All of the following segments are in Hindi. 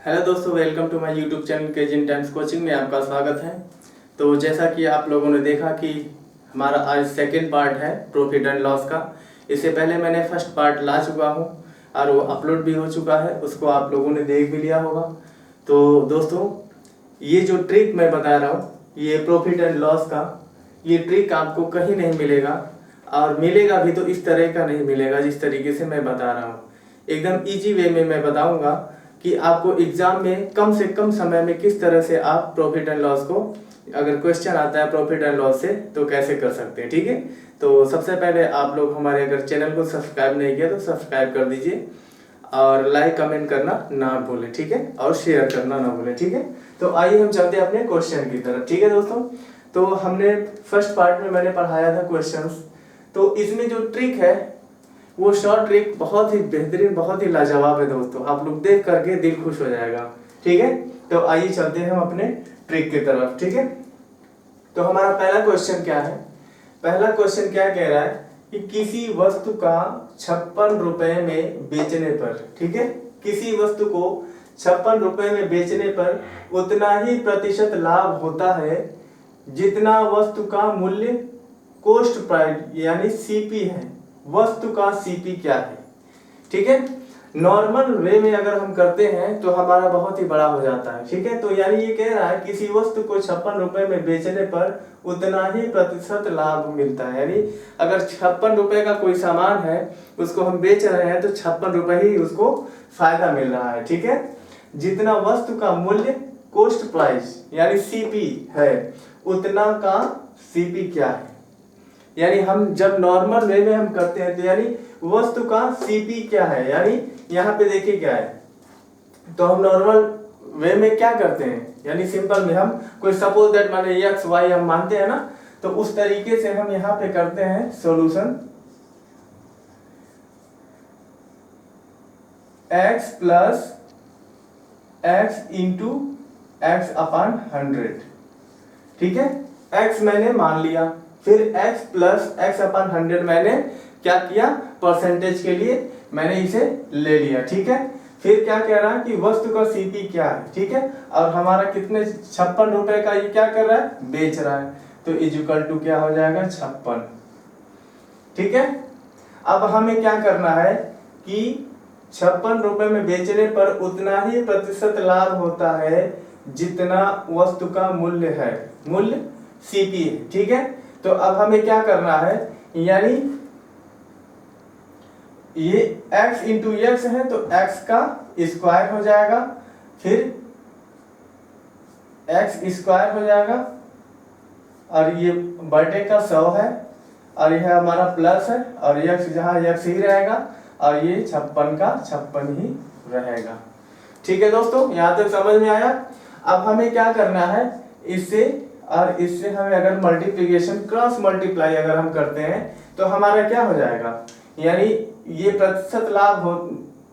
हेलो दोस्तों, welcome to my YouTube channel केजिन टाइम्स कोचिंग में आपका स्वागत है। तो जैसा कि आप लोगों ने देखा कि हमारा आज सेकंड पार्ट है प्रॉफिट एंड लॉस का। इससे पहले मैंने फर्स्ट पार्ट ला चुका हूं और वो अपलोड भी हो चुका है, उसको आप लोगों ने देख भी लिया होगा। तो दोस्तों, ये जो ट्रिक मैं बता रहा हूँ, ये प्रॉफिट एंड लॉस का, ये ट्रिक आपको कहीं नहीं मिलेगा, और मिलेगा भी तो इस तरह का नहीं मिलेगा जिस तरीके से मैं बता रहा हूँ। एकदम इजी वे में मैं बताऊंगा कि आपको एग्जाम में कम से कम समय में किस तरह से आप प्रॉफिट एंड लॉस को, अगर क्वेश्चन आता है प्रॉफिट एंड लॉस से, तो कैसे कर सकते हैं। ठीक है, तो सबसे पहले आप लोग हमारे अगर चैनल को सब्सक्राइब नहीं किया तो सब्सक्राइब कर दीजिए और लाइक कमेंट करना ना भूलें। ठीक है, और शेयर करना ना भूलें। ठीक है, तो आइए हम चलते हैं अपने क्वेश्चन की तरफ। ठीक है दोस्तों, तो हमने फर्स्ट पार्ट में मैंने पढ़ाया था क्वेश्चंस, तो इसमें जो ट्रिक है वो शॉर्ट ट्रिक बहुत ही बेहतरीन, बहुत ही लाजवाब है दोस्तों। आप लोग देख करके दिल खुश हो जाएगा। ठीक है, तो आइए चलते हैं हम अपने ट्रिक की तरफ। ठीक है, तो हमारा पहला क्वेश्चन क्या है? पहला क्वेश्चन क्या कह रहा है कि किसी वस्तु का 56 रुपए में बेचने पर, ठीक है, किसी वस्तु को 56 रुपए में बेचने पर उतना ही प्रतिशत लाभ होता है जितना वस्तु का मूल्य कॉस्ट प्राइस यानी सीपी है। वस्तु का सीपी क्या है? ठीक है, नॉर्मल वे में अगर हम करते हैं तो हमारा बहुत ही बड़ा हो जाता है। ठीक है, तो यानी ये कह रहा है किसी वस्तु को 56 रुपए में बेचने पर उतना ही प्रतिशत लाभ मिलता है। यानी अगर 56 रुपए का कोई सामान है, उसको हम बेच रहे हैं, तो 56 रुपए ही उसको फायदा मिल रहा है। ठीक है, जितना वस्तु का मूल्य कॉस्ट प्राइस यानी सीपी है, उतना का सीपी क्या है। यानी हम जब नॉर्मल वे में हम करते हैं तो यानी वस्तु का सीपी क्या है, यानी यहाँ पे देखिए क्या है, तो हम नॉर्मल वे में क्या करते हैं, यानी सिंपल में हम कोई सपोज दैट माने एक्स वाई हम मानते हैं ना, तो उस तरीके से हम यहाँ पे करते हैं solution x plus x into x upon 100। ठीक है, x मैंने मान लिया, फिर x प्लस एक्स अपॉन 100 मैंने क्या किया, परसेंटेज के लिए मैंने इसे ले लिया। ठीक है, फिर क्या कह रहा है कि वस्तु का सीपी क्या है। ठीक है, और हमारा कितने 56 रुपए का ये क्या कर रहा है, बेच रहा है, तो इक्वल टू क्या हो जाएगा 56। ठीक है, अब हमें क्या करना है कि 56 रुपए में बेचने पर उतना ही प्रतिशत लाभ होता है जितना वस्तु का मूल्य है, मूल्य सीपी है। ठीक है, तो अब हमें क्या करना है, यानी ये x इंटू एक्स है तो x का स्क्वायर हो जाएगा, फिर x स्क्वायर हो जाएगा, और ये बटे का 100 है, और यह हमारा प्लस है, और x जहाँ x ही रहेगा, और ये 56 का 56 ही रहेगा। ठीक है दोस्तों, यहाँ तक समझ में आया। अब हमें क्या करना है, इससे और इससे हमें अगर मल्टीप्लिकेशन क्रॉस मल्टीप्लाई अगर हम करते हैं तो हमारा क्या हो जाएगा, यानी ये प्रतिशत लाभ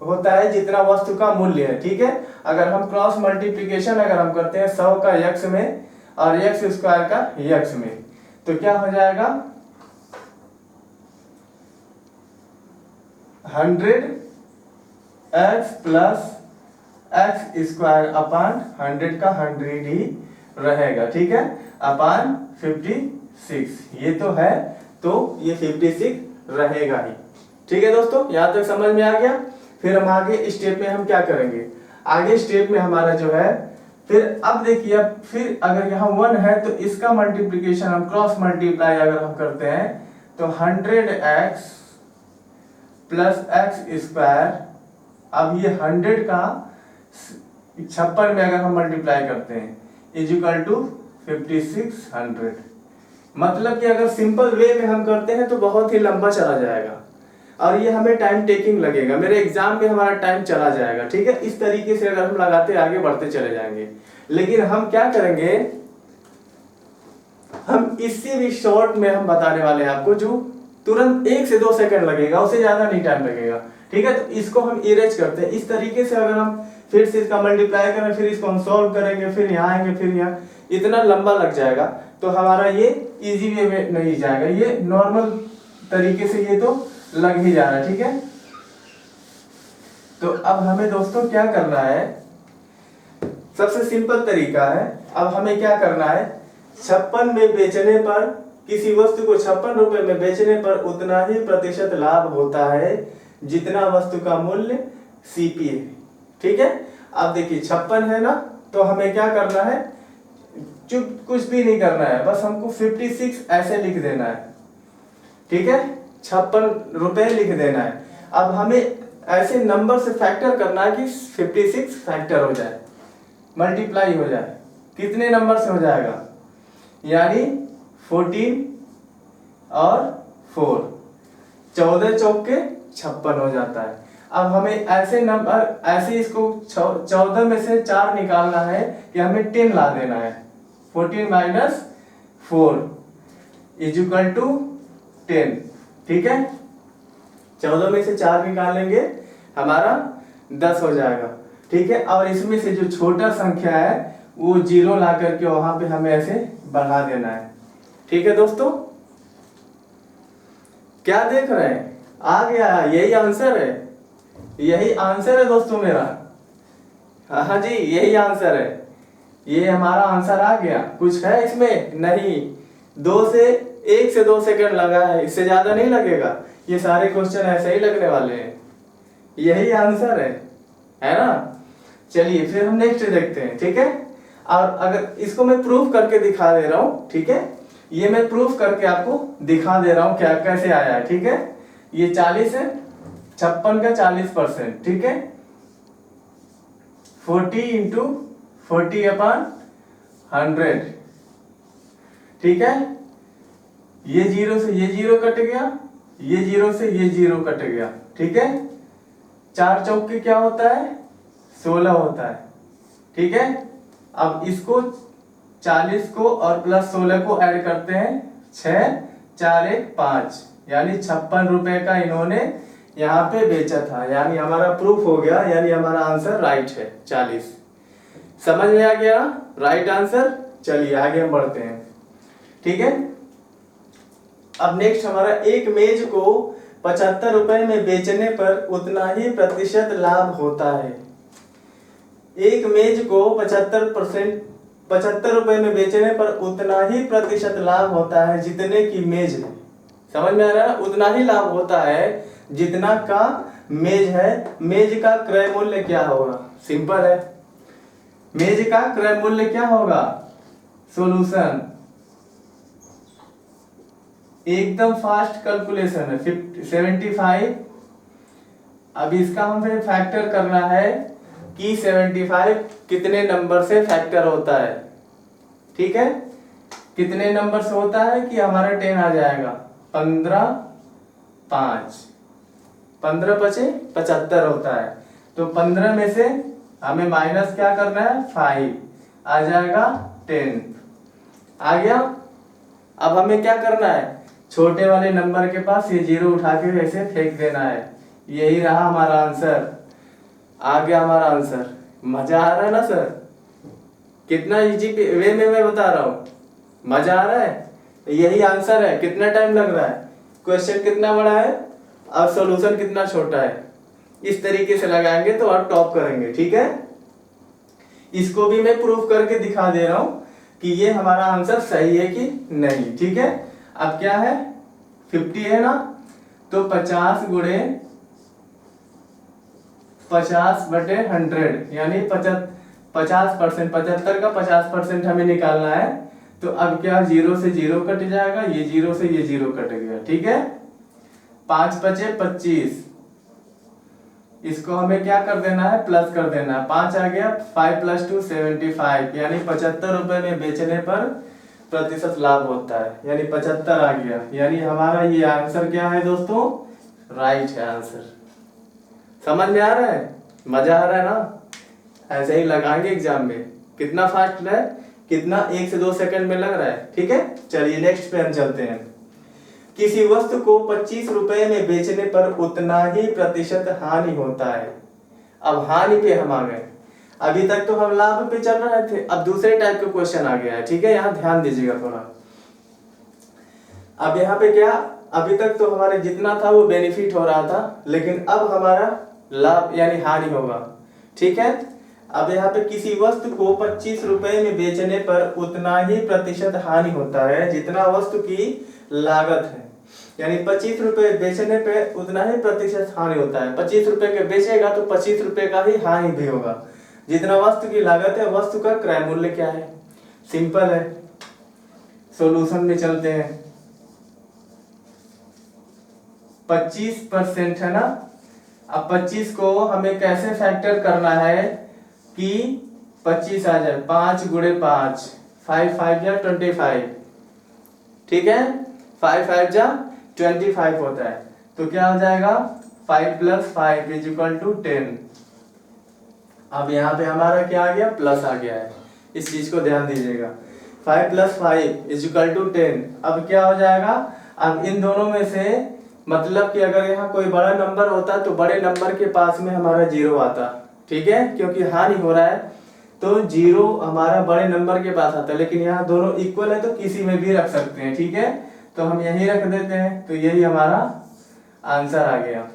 होता है जितना वस्तु का मूल्य है। ठीक है, अगर हम क्रॉस मल्टीप्लिकेशन अगर हम करते हैं 100 का x में और x स्क्वायर का x में, तो क्या हो जाएगा 100 x plus x square upon 100 का 100 ही रहेगा। ठीक है, अपॉन 56 ये तो है, तो ये 56 रहेगा ही। ठीक है दोस्तों, यहाँ तक समझ में आ गया। फिर हम आगे स्टेप में हम क्या करेंगे, आगे स्टेप में हमारा जो है, फिर अब देखिए, फिर अगर यहाँ 1 है तो इसका मल्टीप्लिकेशन हम क्रॉस मल्टीप्लाई अगर हम करते हैं तो 100x प्लस एक्स स्क्वायर, अब ये 100 का 56 में अगर हम मल्टीप्लाई करते हैं इक्वल टू 5600। मतलब कि अगर सिंपल वे में हम करते हैं तो बहुत ही लंबा चला जाएगा और ये हमें टाइम टेकिंग लगेगा, मेरे एग्जाम में हमारा टाइम चला जाएगा। ठीक है, इस तरीके से अगर हम लगाते आगे बढ़ते चले जाएंगे, लेकिन हम क्या करेंगे, हम इससे भी शॉर्ट में हम बताने वाले हैं आपको, जो तुरंत 1 से 2 सेकंड लगेगा, उससे ज्यादा नहीं टाइम लगेगा। ठीक है, तो इसको हम इरेज करते हैं इस तरीके से, अगर हम फिर से इसका मल्टीप्लाई करें, फिर इसको हम सॉल्व करेंगे, फिर यहाँ आएंगे, फिर यहाँ, इतना लंबा लग जाएगा, तो हमारा ये इजी वे में नहीं जाएगा, ये नॉर्मल तरीके से ये तो लग ही जा रहा है। ठीक है, तो अब हमें दोस्तों क्या करना है सबसे सिंपल तरीका है। अब हमें क्या करना है, 56 में बेचने पर, किसी वस्तु को 56 रुपए में बेचने पर उतना ही प्रतिशत लाभ होता है जितना वस्तु का मूल्य CP है। ठीक है, अब देखिए 56 है ना, तो हमें क्या करना है, चुप कुछ भी नहीं करना है, बस हमको 56 ऐसे लिख देना है। ठीक है, 56 रुपए लिख देना है। अब हमें ऐसे नंबर से फैक्टर करना है कि 56 फैक्टर हो जाए, मल्टीप्लाई हो जाए। कितने नंबर से हो जाएगा, यानी 14 और 4, 14 चौके 56 हो जाता है। अब हमें ऐसे नंबर, ऐसे इसको 14 में से 4 निकालना है कि हमें 10 ला देना है। 14 माइनस 4 इज इक्वल टू 10। ठीक है, 14 में से 4 निकालेंगे, हमारा 10 हो जाएगा। ठीक है, और इसमें से जो छोटा संख्या है वो 0 ला करके वहां पे हमें ऐसे बढ़ा देना है। ठीक है दोस्तों, क्या देख रहे हैं, आ गया, यही आंसर है, यही आंसर है दोस्तों मेरा। हाँ जी, यही आंसर है, ये हमारा आंसर आ गया। कुछ है इसमें नहीं, 1 से 2 सेकंड लगा है, इससे ज्यादा नहीं लगेगा। ये सारे क्वेश्चन ऐसे ही लगने वाले हैं, यही आंसर है ना। चलिए फिर हम नेक्स्ट देखते हैं। ठीक है, और अगर इसको मैं प्रूफ करके दिखा दे रहा हूं, ठीक है, ये मैं प्रूफ करके आपको दिखा दे रहा हूं क्या कैसे आया है। ठीक है, ये 40 है, 56 का 40%। ठीक है, 40 इंटू 40/100। ठीक है, ये 0 से ये 0 कट गया, ये 0 से ये 0 कट गया। ठीक है, 4 चौके क्या होता है, 16 होता है। ठीक है, अब इसको 40 को और प्लस 16 को ऐड करते हैं, 6 4 1 5, यानी 56 रुपए का इन्होंने यहाँ पे बेचा था, यानी हमारा प्रूफ हो गया, यानी हमारा आंसर राइट है 40। समझ में आ गया राइट आंसर। चलिए आगे हम बढ़ते हैं। ठीक है, अब नेक्स्ट हमारा, एक मेज को 75 रुपए में बेचने पर उतना ही प्रतिशत लाभ होता है। एक मेज को 75 रुपए में बेचने पर उतना ही प्रतिशत लाभ होता है जितने की मेज है। समझ में आ रहा है, उतना ही लाभ होता है जितना का मेज है। मेज का क्रय मूल्य क्या होगा, सिंपल है, मेज का क्रय मूल्य क्या होगा, सॉल्यूशन एकदम फास्ट कैलकुलेशन है, 75। अब इसका हमें फैक्टर करना है कि 75 कितने नंबर से फैक्टर होता है। ठीक है, कितने नंबर से होता है कि हमारा 10 आ जाएगा, 15 5, 15 5 75 होता है। तो 15 में से हमें माइनस क्या करना है, 5 आ जाएगा 10 आ गया। अब हमें क्या करना है, छोटे वाले नंबर के पास ये 0 उठा के ऐसे फेंक देना है। यही रहा हमारा आंसर, आ गया हमारा आंसर। मजा आ रहा है ना सर, कितना इजी वे में मैं बता रहा हूँ, मजा आ रहा है। यही आंसर है, कितना टाइम लग रहा है, क्वेश्चन कितना बड़ा है और सॉल्यूशन कितना छोटा है। इस तरीके से लगाएंगे तो आप टॉप करेंगे। ठीक है, इसको भी मैं प्रूफ करके दिखा दे रहा हूँ कि ये हमारा आंसर सही है कि नहीं। ठीक है, अब क्या है, 50 है ना, तो 50 गुणे 50/100, यानी 50%, 75 का 50% हमें निकालना है। तो अब क्या, 0 से 0 कट जाएगा, ये 0 से ये 0 कट गया। ठीक है, 5 5 25, इसको हमें क्या कर देना है, प्लस कर देना है, 5 आ गया, 5 + 2 75, यानी 75 रुपए में बेचने पर प्रतिशत लाभ होता है, यानी 75 आ गया। यानी हमारा ये आंसर क्या है दोस्तों, राइट है आंसर। समझ में आ रहा है, मजा आ रहा है ना, ऐसे ही लगाएंगे एग्जाम में। कितना फास्ट है, कितना 1 से 2 सेकंड में लग रहा है। ठीक है, चलिए नेक्स्ट पे हम चलते हैं। किसी वस्तु को 25 रुपए में बेचने पर उतना ही प्रतिशत हानि होता है। अब हानि पे हम आ गए, अभी तक तो हम लाभ पे चल रहे थे, अब दूसरे टाइप का क्वेश्चन आ गया है। ठीक है, यहाँ ध्यान दीजिएगा थोड़ा। अब यहाँ पे क्या, अभी तक तो हमारे जितना था वो बेनिफिट हो रहा था, लेकिन अब हमारा लाभ यानी हानि होगा। ठीक है, अब यहाँ पे किसी वस्तु को 25 रुपए में बेचने पर उतना ही प्रतिशत हानि होता है जितना वस्तु की लागत है। यानी 25 रुपए बेचने पे उतना ही प्रतिशत हानि होता है। 25 रुपए के बेचेगा तो 25 रुपए का ही हानि भी होगा। जितना वस्तु की लागत है, वस्तु का क्रय मूल्य क्या है? सिंपल है, सॉल्यूशन में चलते हैं। 25% है ना। अब 25 को हमें कैसे फैक्टर करना है कि 25 आ जाए, 5 गुणे 5, 5 5 जा 25, ठीक है, 5 5 जा 25 होता है। तो क्या हो जाएगा, 5 + 5 = 10। अब यहाँ पे हमारा क्या आ गया, प्लस आ गया है, इस चीज को ध्यान दीजिएगा। 5 + 5 = 10। अब क्या हो जाएगा, अब इन दोनों में से मतलब कि अगर यहाँ कोई बड़ा नंबर होता तो बड़े नंबर के पास में हमारा 0 आता, ठीक है, क्योंकि हानि हो रहा है तो 0 हमारा बड़े नंबर के पास आता है। लेकिन यहाँ दोनों इक्वल है तो किसी में भी रख सकते हैं, ठीक है, तो हम यही रख देते हैं। तो यही हमारा आंसर आ गया,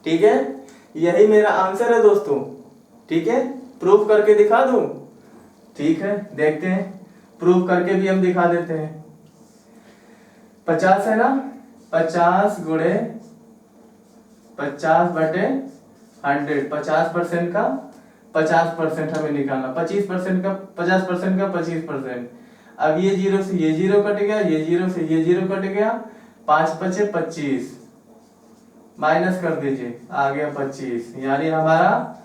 ठीक है, यही मेरा आंसर है दोस्तों, ठीक है। प्रूफ करके दिखा दूं? ठीक है, देखते हैं, प्रूफ करके भी हम दिखा देते हैं। 50 है ना, 50 गुणे 50/100, 50% का 50% हमें निकालना, 25% का 50% का 25%। अब ये 0 से ये 0 कट गया, ये 0 से ये 0 कट गया, 5 × 5 = 25, माइनस कर दीजिए, आ गया 25। यानी हमारा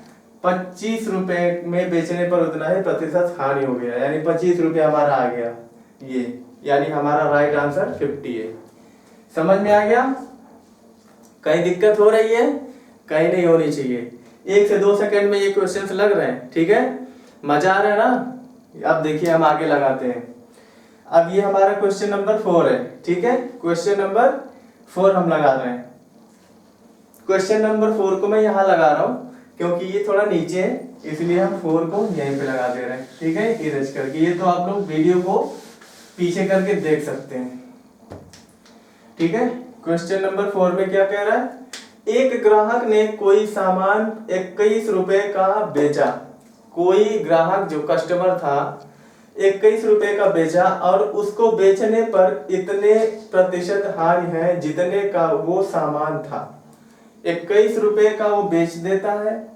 25 रुपए में बेचने पर उतना ही प्रतिशत हानि हो गया, यानी 25 रुपए हमारा आ गया ये, यानी हमारा राइट आंसर 50 है। समझ में आ गया? कहीं दिक्कत हो रही है? कहीं नहीं होनी चाहिए। 1 से 2 सेकंड में ये क्वेश्चंस लग रहे हैं, ठीक है, मजा आ रहा है ना। अब देखिए हम आगे लगाते हैं। अब ये हमारा क्वेश्चन नंबर 4 है, ठीक है, क्वेश्चन नंबर 4 हम लगा रहे हैं। क्वेश्चन नंबर 4 को मैं यहाँ लगा रहा हूँ क्योंकि ये थोड़ा नीचे है, इसलिए हम 4 को यहीं पे लगा दे रहे हैं, ठीक है, इरेज करके। ये तो आप लोग वीडियो को पीछे करके देख सकते हैं, ठीक है। क्वेश्चन नंबर 4 में क्या कह रहा है, एक ग्राहक ने कोई सामान 21 रुपए का बेचा। कोई ग्राहक जो कस्टमर था 21 रुपए का बेचा और उसको बेचने पर इतने प्रतिशत हानि है जितने का वो सामान था। 21 रुपए का वो बेच देता है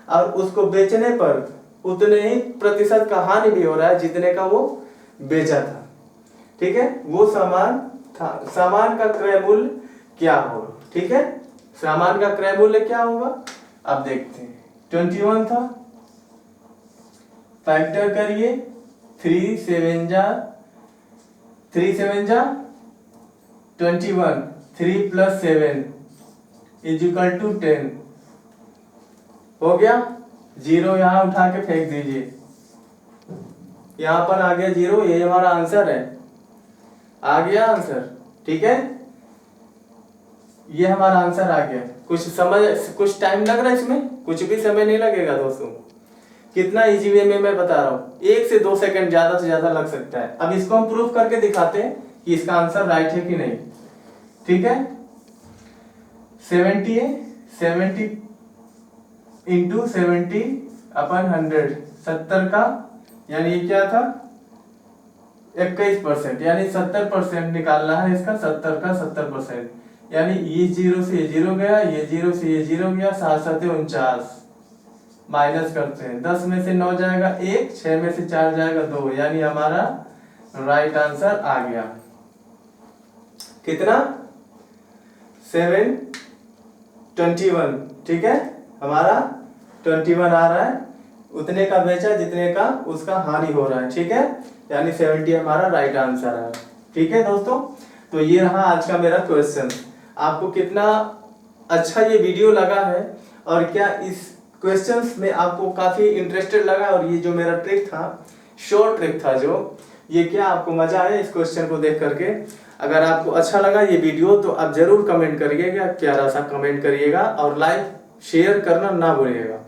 और उसको बेचने पर उतने ही प्रतिशत का हानि भी हो रहा है जितने का वो बेचा था, ठीक है। वो सामान था, सामान का क्रय मूल्य क्या होगा, ठीक है, सामान का क्रय मूल्य क्या होगा। अब देखते हैं, 21 था, फैक्टर करिए, 3 7 जा 21, 3 + 7 = 10 हो गया। 0 यहाँ उठा के फेंक दीजिए, यहाँ पर आ गया 0, ये हमारा आंसर है, आ गया आंसर, ठीक है, ये हमारा आंसर आ गया। कुछ टाइम लग रहा है इसमें, कुछ भी समय नहीं लगेगा दोस्तों, कितना इजी वे में मैं बता रहा हूँ। 1 से 2 सेकंड ज्यादा से ज्यादा लग सकता है। अब इसको हम प्रूफ करके दिखाते हैं कि इसका आंसर राइट है कि नहीं, ठीक है। 70 है, 70 × 70/100, 70 का, यानी ये क्या था, 21%, यानी 70% निकालना है इसका, 70 का 70%, यानी ये 0 से ये 0 गया, ये 0 से ये 0 गया, 7 7 49, माइनस करते हैं, 10 में से 9 जाएगा 1, 6 में से 4 जाएगा 2, यानी हमारा राइट आंसर आ गया कितना, 721, ठीक है, हमारा 21 आ रहा है, उतने का बेचा जितने का उसका हानि हो रहा है, ठीक है, यानी 70 हमारा राइट आंसर है, ठीक है दोस्तों। तो ये रहा आज का मेरा क्वेश्चन। आपको कितना अच्छा ये वीडियो लगा है और क्या इस क्वेश्चंस में आपको काफी इंटरेस्टेड लगा, और ये जो मेरा ट्रिक था, शॉर्ट ट्रिक था जो, ये क्या आपको मजा आया इस क्वेश्चन को देख करके। अगर आपको अच्छा लगा ये वीडियो तो आप जरूर कमेंट करिएगा, प्यारा सा कमेंट करिएगा और लाइक शेयर करना ना भूलिएगा,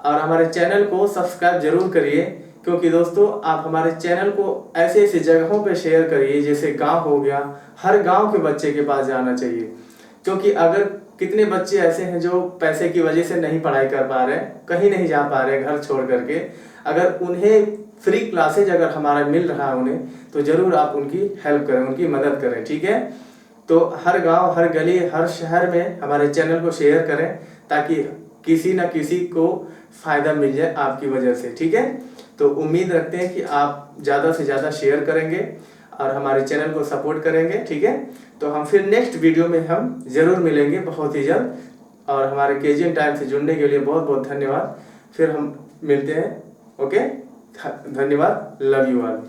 और हमारे चैनल को सब्सक्राइब जरूर करिए, क्योंकि दोस्तों आप हमारे चैनल को ऐसे ऐसे जगहों पे शेयर करिए, जैसे गांव हो गया, हर गांव के बच्चे के पास जाना चाहिए, क्योंकि अगर कितने बच्चे ऐसे हैं जो पैसे की वजह से नहीं पढ़ाई कर पा रहे, कहीं नहीं जा पा रहे घर छोड़ करके। अगर उन्हें फ्री क्लासेज अगर हमारा मिल रहा है उन्हें, तो ज़रूर आप उनकी हेल्प करें, उनकी मदद करें, ठीक है। तो हर गांव, हर गली, हर शहर में हमारे चैनल को शेयर करें, ताकि किसी न किसी को फ़ायदा मिल जाए आपकी वजह से, ठीक है। तो उम्मीद रखते हैं कि आप ज़्यादा से ज़्यादा शेयर करेंगे और हमारे चैनल को सपोर्ट करेंगे, ठीक है। तो हम फिर नेक्स्ट वीडियो में हम ज़रूर मिलेंगे बहुत ही जल्द। और हमारे KGN टाइम से जुड़ने के लिए बहुत बहुत धन्यवाद। फिर हम मिलते हैं, ओके। धन्यवाद, लव यू ऑल।